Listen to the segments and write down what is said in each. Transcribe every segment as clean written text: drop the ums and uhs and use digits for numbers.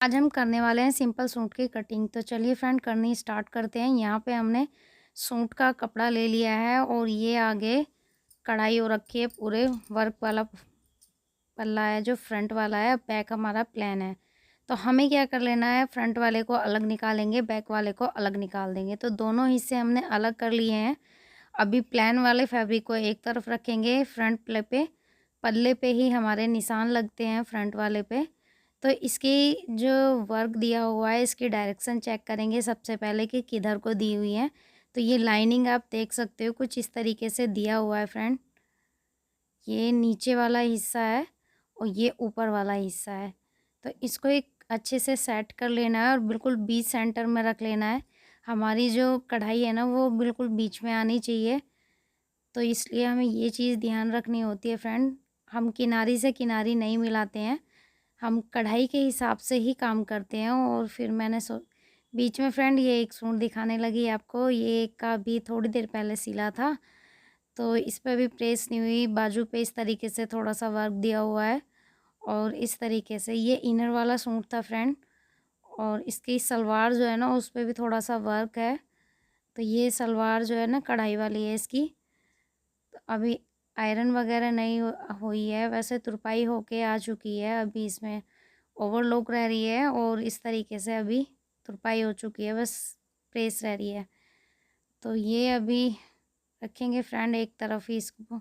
आज हम करने वाले हैं सिंपल सूट की कटिंग। तो चलिए फ्रेंड करनी स्टार्ट करते हैं। यहाँ पे हमने सूट का कपड़ा ले लिया है और ये आगे कढ़ाई हो रखी है, पूरे वर्क वाला पल्ला है जो फ्रंट वाला है। बैक हमारा प्लेन है। तो हमें क्या कर लेना है, फ्रंट वाले को अलग निकालेंगे, बैक वाले को अलग निकाल देंगे। तो दोनों हिस्से हमने अलग कर लिए हैं। अभी प्लेन वाले फैब्रिक को एक तरफ रखेंगे, फ्रंट पल्ले पे ही हमारे निशान लगते हैं फ्रंट वाले पे। तो इसकी जो वर्क दिया हुआ है, इसकी डायरेक्शन चेक करेंगे सबसे पहले कि किधर को दी हुई है। तो ये लाइनिंग आप देख सकते हो, कुछ इस तरीके से दिया हुआ है फ्रेंड। ये नीचे वाला हिस्सा है और ये ऊपर वाला हिस्सा है। तो इसको एक अच्छे से सेट कर लेना है और बिल्कुल बीच सेंटर में रख लेना है। हमारी जो कढ़ाई है ना, वो बिल्कुल बीच में आनी चाहिए। तो इसलिए हमें ये चीज़ ध्यान रखनी होती है फ्रेंड। हम किनारी से किनारी नहीं मिलाते हैं, हम कढ़ाई के हिसाब से ही काम करते हैं। और फिर मैंने बीच में फ्रेंड ये एक सूट दिखाने लगी आपको, ये का भी थोड़ी देर पहले सिला था। तो इस पे भी प्रेस नहीं हुई, बाजू पे इस तरीके से थोड़ा सा वर्क दिया हुआ है। और इस तरीके से ये इनर वाला सूट था फ्रेंड। और इसकी सलवार जो है ना, उस पर भी थोड़ा सा वर्क है। तो ये सलवार जो है ना, कढ़ाई वाली है इसकी। तो अभी आयरन वगैरह नहीं हुई है, वैसे तुरपाई होके आ चुकी है। अभी इसमें ओवरलॉक रह रही है और इस तरीके से अभी तुरपाई हो चुकी है, बस प्रेस रह रही है। तो ये अभी रखेंगे फ्रेंड एक तरफ ही इसको।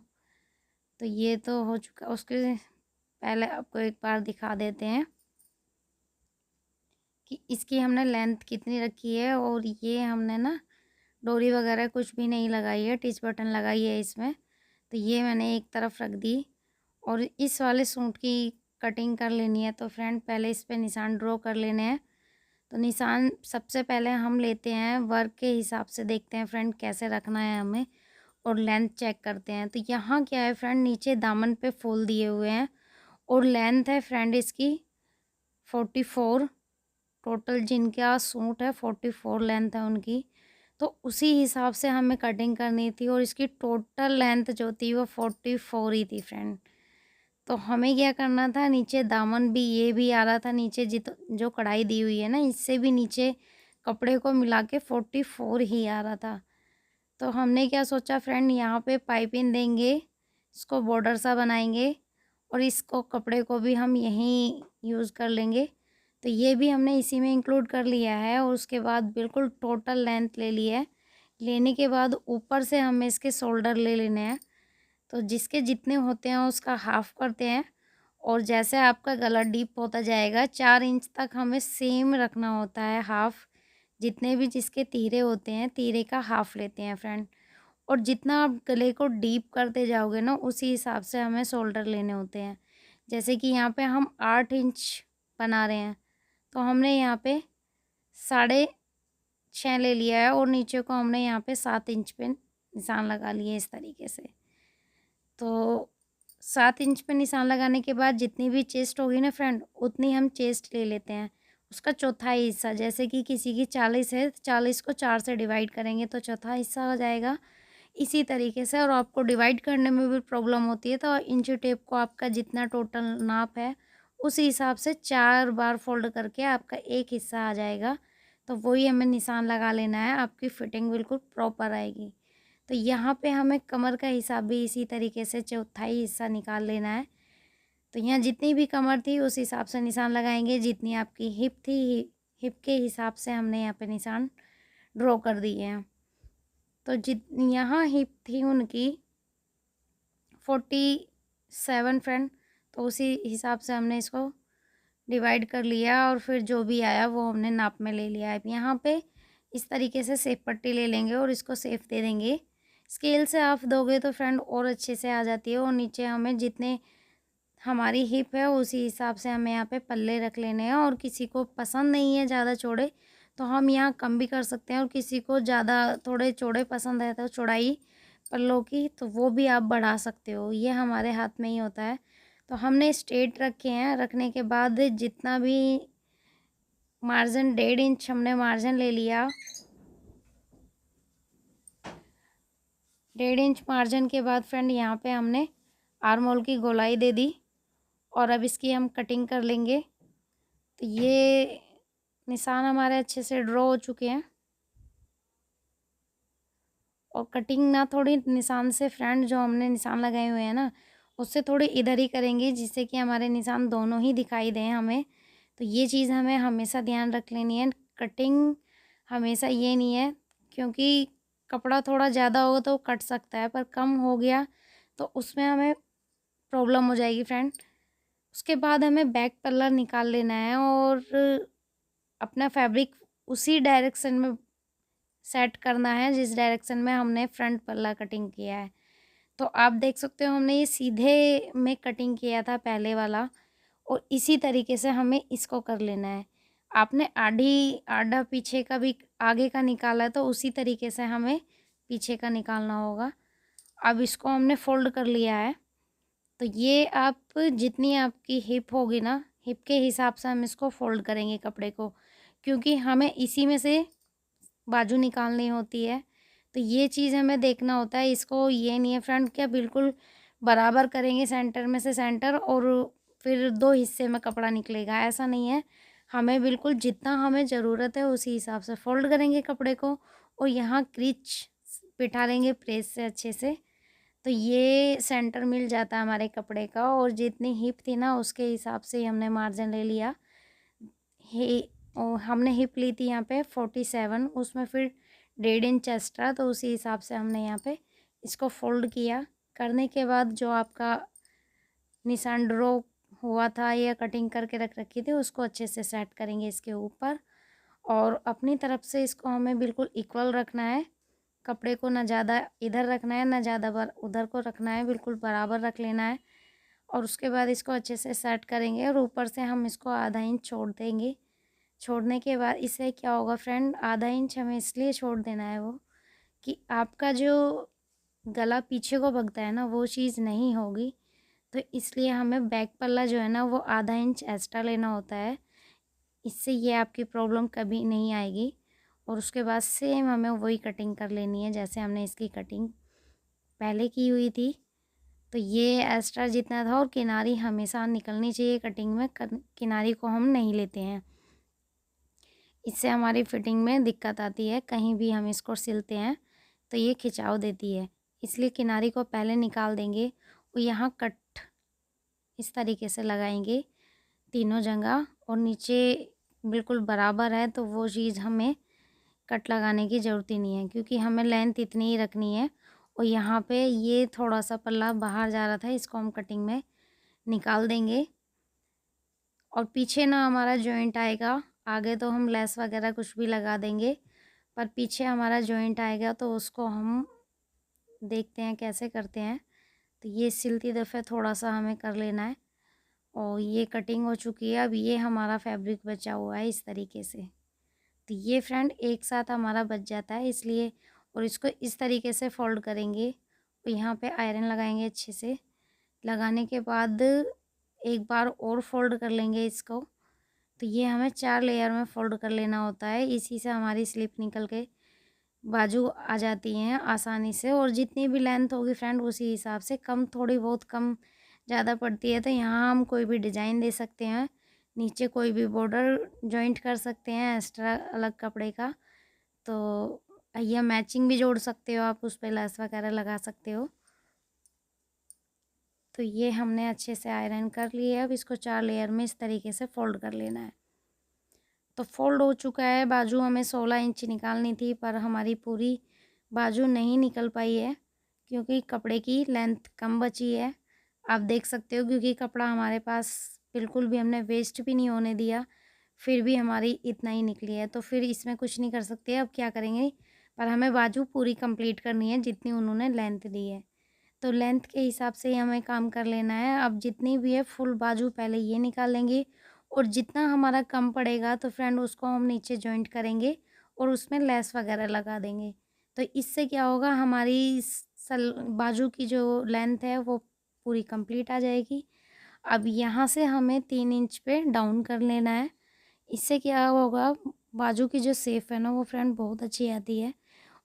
तो ये तो हो चुका, उसके पहले आपको एक बार दिखा देते हैं कि इसकी हमने लेंथ कितनी रखी है। और ये हमने ना डोरी वगैरह कुछ भी नहीं लगाई है, टिच बटन लगाई है इसमें। तो ये मैंने एक तरफ रख दी। और इस वाले सूट की कटिंग कर लेनी है। तो फ्रेंड पहले इस पे निशान ड्रॉ कर लेने हैं। तो निशान सबसे पहले हम लेते हैं, वर्क के हिसाब से देखते हैं फ्रेंड कैसे रखना है हमें, और लेंथ चेक करते हैं। तो यहाँ क्या है फ्रेंड, नीचे दामन पे फूल दिए हुए हैं और लेंथ है फ्रेंड इसकी 44। टोटल जिनका सूट है 44 लेंथ है उनकी। तो उसी हिसाब से हमें कटिंग करनी थी और इसकी टोटल लेंथ जो थी वो 44 ही थी फ्रेंड। तो हमें क्या करना था, नीचे दामन भी ये भी आ रहा था, नीचे जो कढ़ाई दी हुई है ना, इससे भी नीचे कपड़े को मिला के 44 ही आ रहा था। तो हमने क्या सोचा फ्रेंड, यहाँ पे पाइपिंग देंगे, इसको बॉर्डर सा बनाएंगे और इसको कपड़े को भी हम यहीं यूज़ कर लेंगे। तो ये भी हमने इसी में इंक्लूड कर लिया है। और उसके बाद बिल्कुल टोटल लेंथ ले ली है। लेने के बाद ऊपर से हमें इसके शोल्डर ले लेने हैं। तो जिसके जितने होते हैं उसका हाफ़ करते हैं। और जैसे आपका गला डीप होता जाएगा, 4 इंच तक हमें सेम रखना होता है हाफ़। जितने भी जिसके तीरे होते हैं, तीरे का हाफ़ लेते हैं फ्रेंड। और जितना आप गले को डीप करते जाओगे ना, उसी हिसाब से हमें शोल्डर लेने होते हैं। जैसे कि यहाँ पे हम 8 इंच बना रहे हैं, तो हमने यहाँ पे 6.5 ले लिया है और नीचे को हमने यहाँ पे 7 इंच पे निशान लगा लिए इस तरीके से। तो 7 इंच पे निशान लगाने के बाद जितनी भी चेस्ट होगी ना फ्रेंड, उतनी हम चेस्ट ले लेते हैं। उसका चौथाई हिस्सा, जैसे कि किसी की 40 है, 40 को 4 से डिवाइड करेंगे तो चौथा हिस्सा हो जाएगा। इसी तरीके से, और आपको डिवाइड करने में भी प्रॉब्लम होती है तो इंची टेप को आपका जितना टोटल नाप है, उसी हिसाब से 4 बार फोल्ड करके आपका एक हिस्सा आ जाएगा। तो वही हमें निशान लगा लेना है, आपकी फिटिंग बिल्कुल प्रॉपर आएगी। तो यहाँ पे हमें कमर का हिसाब भी इसी तरीके से चौथाई हिस्सा निकाल लेना है। तो यहाँ जितनी भी कमर थी उस हिसाब से निशान लगाएंगे, जितनी आपकी हिप थी हिप के हिसाब से हमने यहाँ पे निशान ड्रॉ कर दिए हैं। तो यहाँ हिप थी उनकी 47 फ्रेंड, तो उसी हिसाब से हमने इसको डिवाइड कर लिया और फिर जो भी आया वो हमने नाप में ले लिया है। यहाँ पे इस तरीके से सेफ पट्टी ले लेंगे और इसको सेफ दे देंगे। स्केल से आप दोगे तो फ्रेंड और अच्छे से आ जाती है। और नीचे हमें जितने हमारी हिप है उसी हिसाब से हमें यहाँ पे पल्ले रख लेने हैं। और किसी को पसंद नहीं है ज़्यादा चौड़े, तो हम यहाँ कम भी कर सकते हैं। और किसी को ज़्यादा थोड़े चौड़े पसंद है तो चौड़ाई पल्लों की, तो वो भी आप बढ़ा सकते हो, ये हमारे हाथ में ही होता है। तो हमने स्ट्रेट रखे हैं, रखने के बाद जितना भी मार्जिन 1.5 इंच हमने मार्जिन ले लिया। 1.5 इंच मार्जिन के बाद फ्रेंड यहाँ पे हमने आर्म होल की गोलाई दे दी और अब इसकी हम कटिंग कर लेंगे। तो ये निशान हमारे अच्छे से ड्रॉ हो चुके हैं। और कटिंग ना थोड़ी निशान से फ्रेंड जो हमने निशान लगाए हुए हैं ना, उससे थोड़ी इधर ही करेंगे, जिससे कि हमारे निशान दोनों ही दिखाई दें हमें। तो ये चीज़ हमें हमेशा ध्यान रख लेनी है। कटिंग हमेशा ये नहीं है, क्योंकि कपड़ा थोड़ा ज़्यादा होगा तो कट सकता है, पर कम हो गया तो उसमें हमें प्रॉब्लम हो जाएगी फ्रेंड। उसके बाद हमें बैक पल्ला निकाल लेना है और अपना फैब्रिक उसी डायरेक्शन में सेट करना है जिस डायरेक्शन में हमने फ्रंट पल्ला कटिंग किया है। तो आप देख सकते हो हमने ये सीधे में कटिंग किया था पहले वाला, और इसी तरीके से हमें इसको कर लेना है। आपने आधा पीछे का भी आगे का निकाला है, तो उसी तरीके से हमें पीछे का निकालना होगा। अब इसको हमने फ़ोल्ड कर लिया है। तो ये आप जितनी आपकी हिप होगी ना, हिप के हिसाब से हम इसको फ़ोल्ड करेंगे कपड़े को, क्योंकि हमें इसी में से बाजू निकालनी होती है। तो ये चीज़ हमें देखना होता है। इसको ये नहीं है फ्रंट क्या बिल्कुल बराबर करेंगे सेंटर में से सेंटर, और फिर 2 हिस्से में कपड़ा निकलेगा, ऐसा नहीं है। हमें बिल्कुल जितना हमें ज़रूरत है उसी हिसाब से फ़ोल्ड करेंगे कपड़े को, और यहाँ क्रीच बिठा लेंगे प्रेस से अच्छे से। तो ये सेंटर मिल जाता है हमारे कपड़े का, और जितनी हिप थी ना उसके हिसाब से ही हमने मार्जिन ले लिया। ही हमने हिप ली थी यहाँ पे 47, उसमें फिर 1.5 इंच एक्स्ट्रा, तो उसी हिसाब से हमने यहाँ पे इसको फोल्ड किया। करने के बाद जो आपका निशान ड्रॉ हुआ था या कटिंग करके रख रखी थी, उसको अच्छे से सेट करेंगे इसके ऊपर। और अपनी तरफ से इसको हमें बिल्कुल इक्वल रखना है। कपड़े को ना ज़्यादा इधर रखना है ना ज़्यादा उधर को रखना है, बिल्कुल बराबर रख लेना है। और उसके बाद इसको अच्छे से सेट करेंगे, और ऊपर से हम इसको आधा इंच छोड़ देंगे। छोड़ने के बाद इससे क्या होगा फ्रेंड, आधा इंच हमें इसलिए छोड़ देना है वो, कि आपका जो गला पीछे को भगता है ना, वो चीज़ नहीं होगी। तो इसलिए हमें बैक पल्ला जो है ना वो आधा इंच एक्स्ट्रा लेना होता है। इससे ये आपकी प्रॉब्लम कभी नहीं आएगी। और उसके बाद सेम हमें वही कटिंग कर लेनी है जैसे हमने इसकी कटिंग पहले की हुई थी। तो ये एक्स्ट्रा जितना था, और किनारी हमेशा निकलनी चाहिए कटिंग में, किनारी को हम नहीं लेते हैं, इससे हमारी फिटिंग में दिक्कत आती है। कहीं भी हम इसको सिलते हैं तो ये खिंचाव देती है, इसलिए किनारी को पहले निकाल देंगे। और यहाँ कट इस तरीके से लगाएंगे तीनों जगह, और नीचे बिल्कुल बराबर है तो वो चीज़ हमें कट लगाने की ज़रूरत ही नहीं है, क्योंकि हमें लेंथ इतनी ही रखनी है। और यहाँ पे ये थोड़ा सा पल्ला बाहर जा रहा था, इसको हम कटिंग में निकाल देंगे। और पीछे ना हमारा जॉइंट आएगा, आगे तो हम लेस वगैरह कुछ भी लगा देंगे, पर पीछे हमारा जॉइंट आएगा तो उसको हम देखते हैं कैसे करते हैं। तो ये सिलती दफ़े थोड़ा सा हमें कर लेना है। और ये कटिंग हो चुकी है, अब ये हमारा फैब्रिक बचा हुआ है इस तरीके से। तो ये फ्रेंड एक साथ हमारा बच जाता है इसलिए। और इसको इस तरीके से फोल्ड करेंगे, और यहाँ पे आयरन लगाएंगे अच्छे से। लगाने के बाद एक बार और फोल्ड कर लेंगे इसको। तो ये हमें 4 लेयर में फ़ोल्ड कर लेना होता है, इसी से हमारी स्लिप निकल के बाजू आ जाती हैं आसानी से। और जितनी भी लेंथ होगी फ्रेंड उसी हिसाब से, कम थोड़ी बहुत कम ज़्यादा पड़ती है तो यहाँ हम कोई भी डिज़ाइन दे सकते हैं, नीचे कोई भी बॉर्डर जॉइंट कर सकते हैं एक्स्ट्रा अलग कपड़े का। तो या मैचिंग भी जोड़ सकते हो आप, उस पर लेस वगैरह लगा सकते हो। तो ये हमने अच्छे से आयरन कर लिया है। अब इसको 4 लेयर में इस तरीके से फ़ोल्ड कर लेना है। तो फोल्ड हो चुका है। बाजू हमें 16 इंच निकालनी थी, पर हमारी पूरी बाजू नहीं निकल पाई है, क्योंकि कपड़े की लेंथ कम बची है। आप देख सकते हो, क्योंकि कपड़ा हमारे पास बिल्कुल भी हमने वेस्ट भी नहीं होने दिया, फिर भी हमारी इतना ही निकली है। तो फिर इसमें कुछ नहीं कर सकते, अब क्या करेंगे, पर हमें बाजू पूरी कंप्लीट करनी है जितनी उन्होंने लेंथ दी है। तो लेंथ के हिसाब से ही हमें काम कर लेना है। अब जितनी भी है फुल बाजू पहले ये निकाल लेंगे, और जितना हमारा कम पड़ेगा तो फ्रेंड उसको हम नीचे जॉइंट करेंगे और उसमें लेस वगैरह लगा देंगे। तो इससे क्या होगा, हमारी बाजू की जो लेंथ है वो पूरी कंप्लीट आ जाएगी। अब यहाँ से हमें 3 इंच पे डाउन कर लेना है। इससे क्या होगा, बाजू की जो शेप है ना वो फ्रेंड बहुत अच्छी आती है।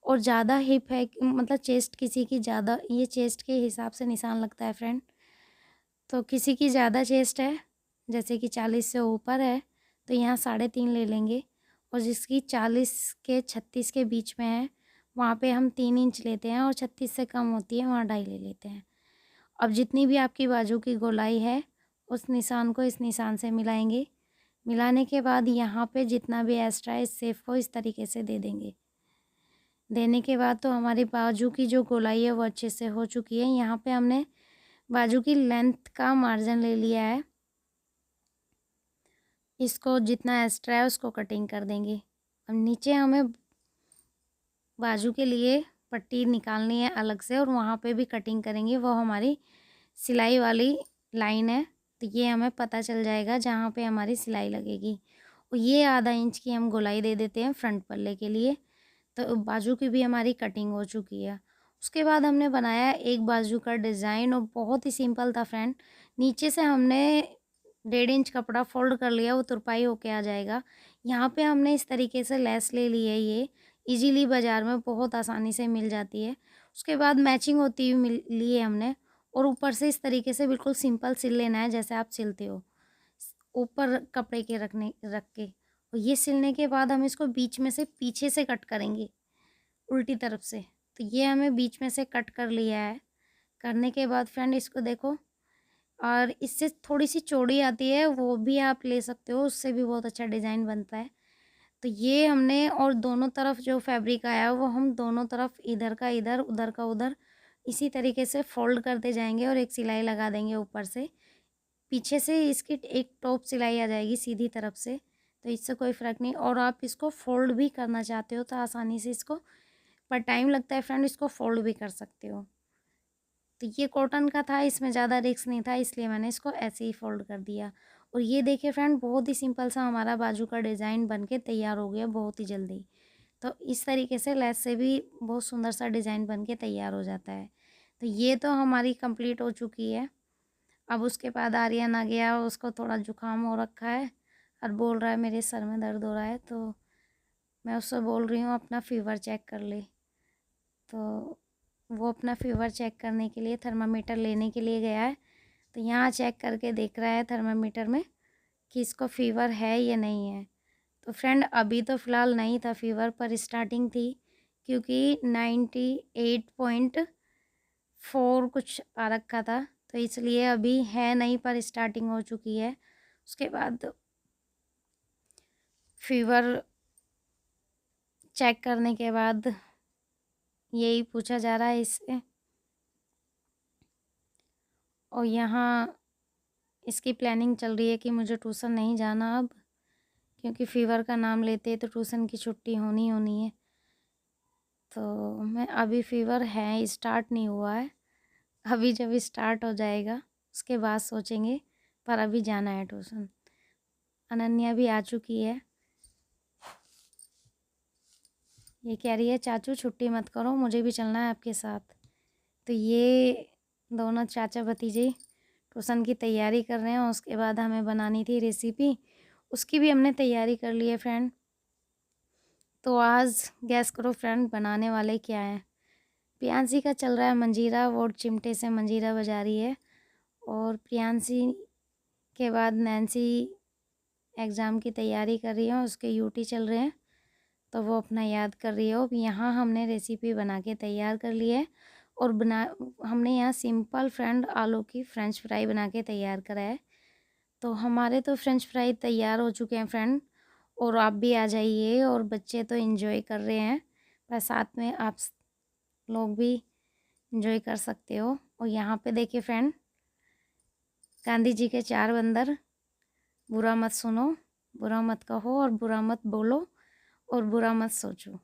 और ज़्यादा हिप है मतलब चेस्ट किसी की ज़्यादा, ये चेस्ट के हिसाब से निशान लगता है फ्रेंड। तो किसी की ज़्यादा चेस्ट है, जैसे कि 40 से ऊपर है, तो यहाँ 3.5 ले लेंगे, और जिसकी 40 के 36 के बीच में है वहाँ पे हम 3 इंच लेते हैं, और 36 से कम होती है वहाँ 2.5 ले लेते हैं। अब जितनी भी आपकी बाजू की गोलाई है उस निशान को इस निशान से मिलाएंगे। मिलाने के बाद यहाँ पे जितना भी एक्स्ट्रा है इस शेप को इस तरीके से दे देंगे। देने के बाद तो हमारी बाजू की जो गोलाई है वो अच्छे से हो चुकी है। यहाँ पे हमने बाजू की लेंथ का मार्जिन ले लिया है, इसको जितना एक्स्ट्रा है उसको कटिंग कर देंगे। अब नीचे हमें बाजू के लिए पट्टी निकालनी है अलग से, और वहाँ पे भी कटिंग करेंगे। वो हमारी सिलाई वाली लाइन है, तो ये हमें पता चल जाएगा जहाँ पे हमारी सिलाई लगेगी। और ये आधा इंच की हम गोलाई दे देते हैं फ्रंट पल्ले के लिए। तो बाजू की भी हमारी कटिंग हो चुकी है। उसके बाद हमने बनाया एक बाजू का डिज़ाइन, और बहुत ही सिंपल था फ्रेंड। नीचे से हमने 1.5 इंच कपड़ा फोल्ड कर लिया, वो तुरपाई होके आ जाएगा। यहाँ पे हमने इस तरीके से लेस ले ली है, ये इजीली बाज़ार में बहुत आसानी से मिल जाती है। उसके बाद मैचिंग होती हुई मिल ली है हमने, और ऊपर से इस तरीके से बिल्कुल सिंपल सिल लेना है जैसे आप सिलते हो, ऊपर कपड़े के रख के। और ये सिलने के बाद हम इसको बीच में से पीछे से कट करेंगे उल्टी तरफ से। तो ये हमें बीच में से कट कर लिया है। करने के बाद फ्रेंड इसको देखो, और इससे थोड़ी सी चौड़ी आती है वो भी आप ले सकते हो, उससे भी बहुत अच्छा डिज़ाइन बनता है। तो ये हमने, और दोनों तरफ जो फैब्रिक आया वो हम दोनों तरफ इधर का इधर उधर का उधर इसी तरीके से फोल्ड करते जाएंगे, और एक सिलाई लगा देंगे ऊपर से। पीछे से इसकी एक टॉप सिलाई आ जाएगी सीधी तरफ से, तो इससे कोई फ़र्क नहीं। और आप इसको फोल्ड भी करना चाहते हो तो आसानी से इसको, पर टाइम लगता है फ्रेंड, इसको फोल्ड भी कर सकते हो। तो ये कॉटन का था, इसमें ज़्यादा रिस्क नहीं था, इसलिए मैंने इसको ऐसे ही फोल्ड कर दिया। और ये देखिए फ्रेंड, बहुत ही सिंपल सा हमारा बाजू का डिज़ाइन बन के तैयार हो गया बहुत ही जल्दी। तो इस तरीके से लेस से भी बहुत सुंदर सा डिज़ाइन बन के तैयार हो जाता है। तो ये तो हमारी कंप्लीट हो चुकी है। अब उसके बाद आर्यन आ गया, उसको थोड़ा जुकाम हो रखा है और बोल रहा है मेरे सर में दर्द हो रहा है। तो मैं उससे बोल रही हूँ अपना फ़ीवर चेक कर ले। तो वो अपना फ़ीवर चेक करने के लिए थर्मामीटर लेने के लिए गया है। तो यहाँ चेक करके देख रहा है थर्मामीटर में कि इसको फ़ीवर है या नहीं है। तो फ्रेंड अभी तो फ़िलहाल नहीं था फ़ीवर, पर स्टार्टिंग थी, क्योंकि 98.4 कुछ आ रखा था, तो इसलिए अभी है नहीं, पर स्टार्टिंग हो चुकी है। उसके बाद फ़ीवर चेक करने के बाद यही पूछा जा रहा है इससे। और यहाँ इसकी प्लानिंग चल रही है कि मुझे ट्यूशन नहीं जाना अब, क्योंकि फ़ीवर का नाम लेते तो ट्यूशन की छुट्टी होनी होनी है। तो मैं अभी फ़ीवर है, स्टार्ट नहीं हुआ है, अभी जब स्टार्ट हो जाएगा उसके बाद सोचेंगे, पर अभी जाना है ट्यूशन। अनन्या भी आ चुकी है, ये कह रही है चाचू छुट्टी मत करो, मुझे भी चलना है आपके साथ। तो ये दोनों चाचा भतीजे ट्यूशन की तैयारी कर रहे हैं। उसके बाद हमें बनानी थी रेसिपी, उसकी भी हमने तैयारी कर ली है फ्रेंड। तो आज गैस करो फ्रेंड बनाने वाले क्या है। प्रियांशी का चल रहा है मंजीरा, वो चिमटे से मंजीरा बजा रही है। और प्रियांशी के बाद नैन्सी एग्ज़ाम की तैयारी कर रही है, उसके यूटी चल रहे हैं, तो वो अपना याद कर रही है। अब यहाँ हमने रेसिपी बना के तैयार कर ली है, और हमने यहाँ सिंपल फ्रेंड आलू की फ्रेंच फ्राई बना के तैयार करा है। तो हमारे तो फ्रेंच फ्राई तैयार हो चुके हैं फ्रेंड, और आप भी आ जाइए। और बच्चे तो एंजॉय कर रहे हैं, पर साथ में आप लोग भी एंजॉय कर सकते हो। और यहाँ पे देखिए फ्रेंड, गांधी जी के 4 बंदर, बुरा मत सुनो, बुरा मत कहो, और बुरा मत बोलो, और बुरा मत सोचो।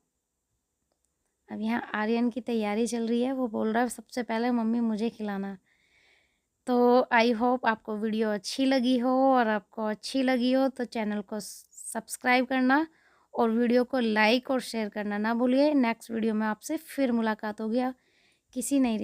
अब यहाँ आर्यन की तैयारी चल रही है, वो बोल रहा है सबसे पहले मम्मी मुझे खिलाना। तो आई होप आपको वीडियो अच्छी लगी हो, और आपको अच्छी लगी हो तो चैनल को सब्सक्राइब करना, और वीडियो को लाइक और शेयर करना ना भूलिए। नेक्स्ट वीडियो में आपसे फिर मुलाकात होगी किसी नई